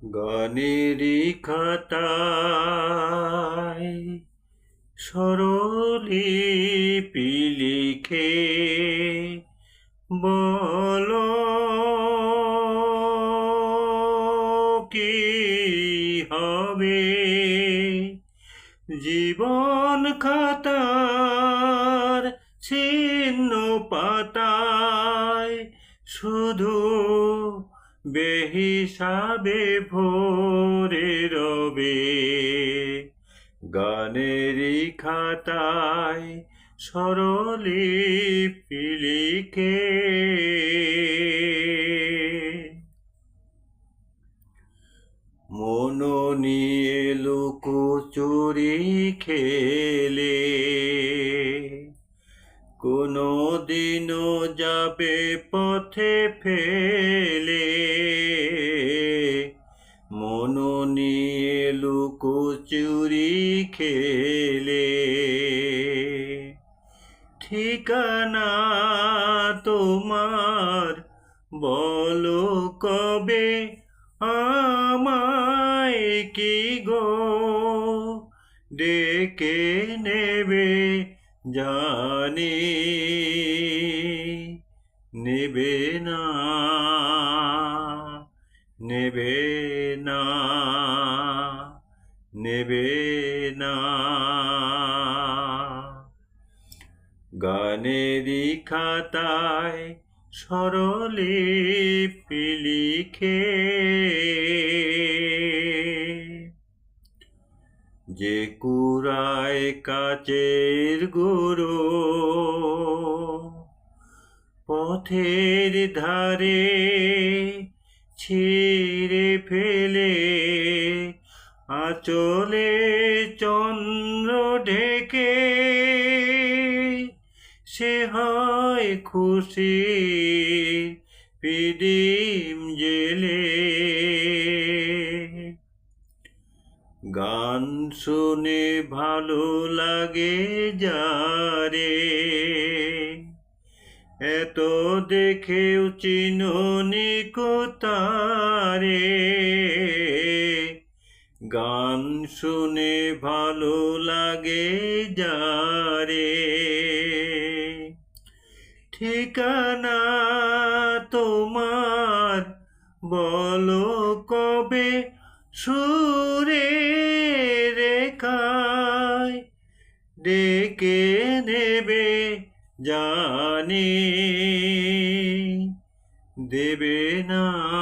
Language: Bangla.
গানেরই খাতায় স্বরলিপি লিখে বলো কি হবে জীবন খাতার ছিন্ন পাতায় শুধু বেহিসাবে ভরে রবে গানেরই খাতায় স্বরলিপি লিখে মন নিয়ে লুকোচুরি খেলে কোনো দিনও যাবে পথে ফেলে মন নিয়ে লুকোচুরি খেলে ঠিকানা তোমার বলো কবে আমায় কি গো ডেকে নেবে জানি নেবে না নেবে না নেবে না গানেরই খাতায় স্বরলিপি লিখে যে কুড়ায় কাচের গুঁড়ো পথের ধারে ছিঁড়ে ফেলে আঁচলে চন্দ্র ঢেকে সে হয় খুশি পিদিম জেলে গান শুনে ভালো লাগে যারে এত দেখেও চিননি কোতারে গান শুনে ভালো লাগে যারে ঠিকানা তোমার বলো কবে সুরে রেখায় ডেকে নেবে জানি দেবে না।